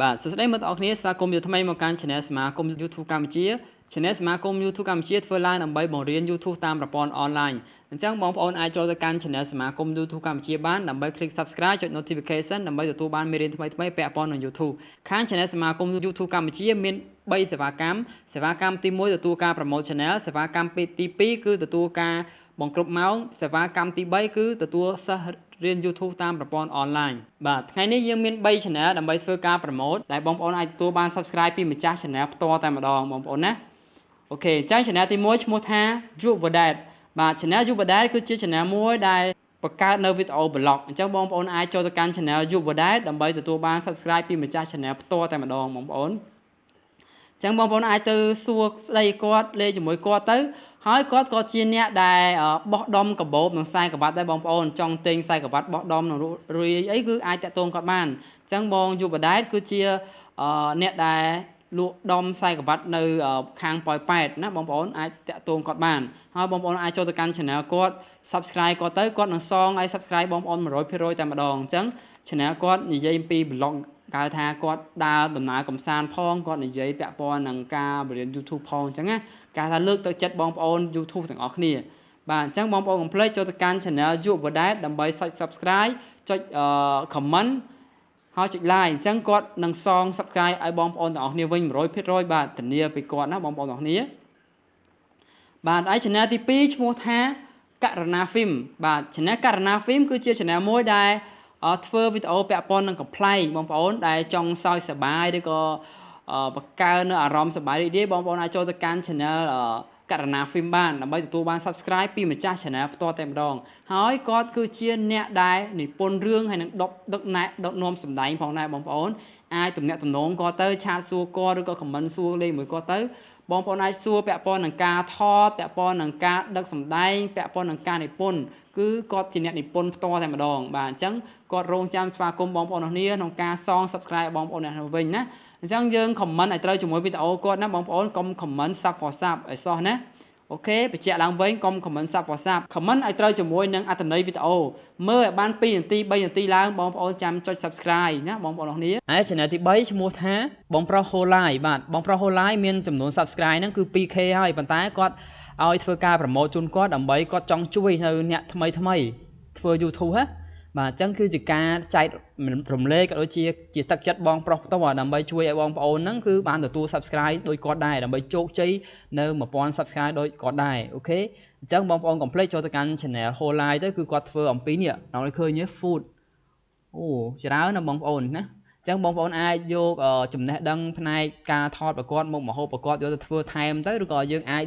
បាទសួស្តីមិត្តអរគ្នាស្វាគមន៍យកថ្មីមកកាន់ Channel សមាគម YouTube កម្ពុជា Channel សមាគម YouTube កម្ពុជាធ្វើឡើងដើម្បីបង្រៀន YouTube តាមប្រព័ន្ធអនឡាញអញ្ចឹងបងប្អូនអាចចូលទៅកាន់ Channel សមាគម YouTube កម្ពុជាបានដើម្បី click Subscribe ចុច Notification ដើម្បីទទួលបានមេរៀនថ្មីៗពាក់ព័ន្ធនឹង YouTube ខាង Channel សមាគម YouTube កម្ពុជាមាន3សេវាកម្មទី1ទទួលការ promote channel សេវាកម្មទី2គឺទទួលការបង្គ្រប់ម៉ោងសេវាកម្មទី3គឺទទួលសិស្សរៀន YouTube តាមប្រព័ន្ធអនឡាញបាទថ្ងៃនេះយើងមាន3 channel ដើម្បីធ្វើការ promote ដែលបងប្អូនអាចទទួលបាន subscribe ពីម្ចាស់ channel ផ្ទាល់តែម្ដងបងប្អូនណាអូខេចា channel ទី1ឈ្មោះថា Yuvadat បាទ channel Yuvadat គឺជា channel មួយដែលបង្កើតនៅ video blog អញ្ចឹងបងប្អូនអាចចូលទៅកាន់ channel Yuvadat ដើម្បីទទួលបាន subscribe ពីម្ចាស់ channel ផ្ទាល់តែម្ដងបងប្អូនចឹងបងប្អូនអាចទៅសួរស្ដីគាត់លេងជាមួយគាត់ទៅហើយគាត់ក៏ជាអ្នកដែលបោះដុំកាបូបនិងខ្សែក្រវ៉ាត់ដែរបងប្អូនចង់ទិញខ្សែក្រវ៉ាត់បោះដុំនិងរុយអីគឺអាចតាក់ទងគាត់បានអញ្ចឹងបងយុបដែតគឺជាអ្នកដែលលក់ដុំខ្សែក្រវ៉ាត់នៅខាងប៉ោយប៉ែតណាបងប្អូនអាចតាក់ទងគាត់បានហើយបងប្អូនអាចចូលទៅកាន់ channel គាត់ subscribe គាត់ទៅគាត់នឹងសងឲ្យ subscribe បងប្អូន 100% តែម្ដងអញ្ចឹង channel គាត់និយាយពី blog គេថាគាត់ដើរដំណើរកំសាន្តផងគាត់និយាយពាក់ព័ន្ធនឹងការបរៀន YouTube ផងអញ្ចឹងណាគេថាលើកទឹកចិត្តបងប្អូន YouTube ទាំងអស់គ្នាបាទអញ្ចឹងបងប្អូនកុំភ្លេចចូលទៅកាន់ channel Yuvadat ដើម្បីចុច subscribe ចុចcomment ហើយចុច like អញ្ចឹងគាត់នឹងសង subscribe ឲ្យបងប្អូនទាំងអស់គ្នាវិញ 100% បាទធានាពីគាត់ណាបងប្អូនទាំងអស់គ្នាបាទហើយ channel ទី2ឈ្មោះថាករណា film បាទ channel ករណា film គឺជា channel មួយដែលធ្វើវីដេអូពាក់ព័ន្ធនឹងកំ pl ែងបងប្អូនដែលចង់សើចសប្បាយឬក៏បង្កើននៅអារម្មណ៍សប្បាយរីករាយបងប្អូនអាចចូលទៅកាន់ channel ករណា film បានដើម្បីទទួលបាន subscribe ពីម្ចាស់ channel ផ្ទាល់តែម្ដងហើយគាត់គឺជាអ្នកដែលនិពន្ធរឿងហើយនឹងដឹកនាំសម្ដែងផងដែរបងប្អូនអាចទំនាក់ទំនងគាត់ទៅឆាតសួរគាត់ឬក៏ comment សួរលេងមួយគាត់ទៅបងប្អូនអាចសួរពាក់ព័ន្ធនឹងការថតពាក់ព័ន្ធនឹងការដឹកសម្ដែងពាក់ព័ន្ធនឹងការនិពន្ធគឺគាត់ជាអ្នកនិពន្ធផ្ទាល់តែម្ដងបាទអញ្ចឹងគាត់រងចាំស្វាគមន៍បងប្អូនទាំងគ្នាក្នុងការសង subscribe បងប្អូនអ្នកវិញណាអញ្ចឹងយើង comment ឲ្យត្រូវជាមួយវីដេអូគាត់ណាបងប្អូនកុំ comment សាប់for សាប់ឲ្យសោះណាអូខេបញ្ជាក់ឡើងវិញកុំ comment សាប់for សាប់ comment ឲ្យត្រូវជាមួយនឹងអត្ថន័យវីដេអូមើលឲ្យបាន2នាទី3នាទីឡើងបងប្អូនចាំចុច subscribe ណាបងប្អូនទាំងគ្នាហើយ channel ទី3ឈ្មោះថាបងប្រុស Holai បាទបងប្រុស Holai មានចំនួន subscribe ហ្នឹងគឺ 2k ហើយប៉ុន្តែគាត់ឲ្យធ្វើការ promote ជូនគាត់ដើម្បីគាត់ចង់ជួយនៅអ្នកថ្មីធ្វើ YouTube ហ៎បាទអញ្ចឹងគឺជាការចែករំលែកក៏ដូចជាទឹកចិត្តបងប្រុសផ្ទាល់ដើម្បីជួយឲ្យបងប្អូនហ្នឹងគឺបានទទួល subscribe ដូចគាត់ដែរដើម្បីជោគជ័យនៅ1000 subscribe ដូចគាត់ដែរអូខេអញ្ចឹងបងប្អូនកុំភ្លេចចូលទៅកាន់ channel Holai ទៅគឺគាត់ធ្វើអំពីនេះដល់ឃើញ food អូច្រើនណាបងប្អូនណាអញ្ចឹងបងប្អូនអាចយកចំណេះដឹងផ្នែកការថតប្រកបមុខម្ហូបប្រកបយកទៅធ្វើថែមទៅឬក៏យើងអាច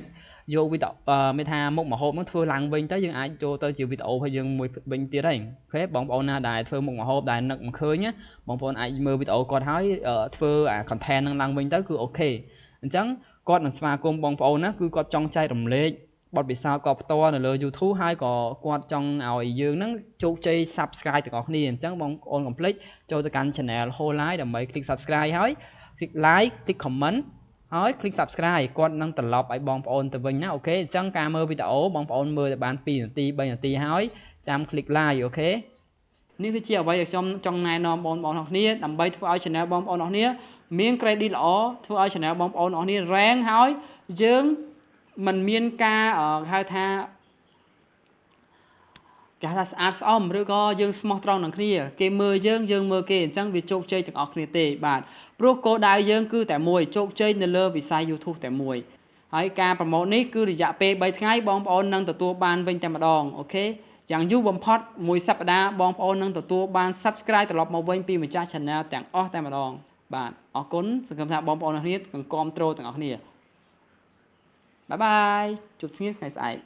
យកវីដេអូមានថាមុខម្ហូបហ្នឹងធ្វើឡើងវិញទៅយើងអាចចូលទៅជាវីដេអូឲ្យយើងមួយវិញទៀតហើយអូខេបងប្អូនណាដែលធ្វើមុខម្ហូបដែលនឹកមិនឃើញបងប្អូនអាចមើលវីដេអូគាត់ហើយធ្វើអា content ហ្នឹងឡើងវិញទៅគឺអូខេអញ្ចឹងគាត់នឹងស្វាគមន៍បងប្អូនណាគឺគាត់ចង់ចែករំលែកបទពិសោធន៍គាត់ផ្ទាល់នៅលើ YouTube ហើយក៏គាត់ចង់ឲ្យយើងហ្នឹងជោគជ័យ subscribe ទាំងអស់គ្នាអញ្ចឹងបងប្អូនកុំភ្លេចចូលទៅកាន់ channel Holai ដើម្បី click subscribe ហើយ click like click comment ហើយ click subscribe គាត់នឹងត្រឡប់ឲ្យបងប្អូនទៅវិញណាអូខេអញ្ចឹងការមើលវីដេអូបងប្អូនមើលតែបាន2នាទី3នាទីហើយចាំ click like អូខេនេះគឺជាអ្វីដែលខ្ញុំចង់ណែនាំបងប្អូនទាំងគ្នាដើម្បីធ្វើឲ្យ channel បងប្អូនទាំងគ្នាមាន credit ល្អធ្វើឲ្យ channel បងប្អូនទាំងគ្នា rank ហើយយើងមិនមានការហៅថាគេថាស្អាតស្អំឬក៏យើងស្មោះត្រង់នឹងគ្នាគេមើលយើងមើលគេអញ្ចឹងវាជោគជ័យទាំងអស់គ្នាទេបាទព្រោះគោលដៅយើងគឺតែមួយជោគជ័យនៅលើវិស័យ YouTube តែមួយហើយការប្រម៉ូទនេះគឺរយៈពេល3ថ្ងៃបងប្អូននឹងទទួលបានវិញតែម្ដងអូខេយ៉ាងយូរបំផុត1សប្តាហ៍បងប្អូននឹងទទួលបាន subscribe ត្រឡប់មកវិញពីម្ចាស់ channel ទាំងអស់តែម្ដងបាទអរគុណសង្ឃឹមថាបងប្អូនទាំងគ្នាគាំទ្រទាំងអស់គ្នាបាយបាយជួបគ្នាថ្ងៃស្អែក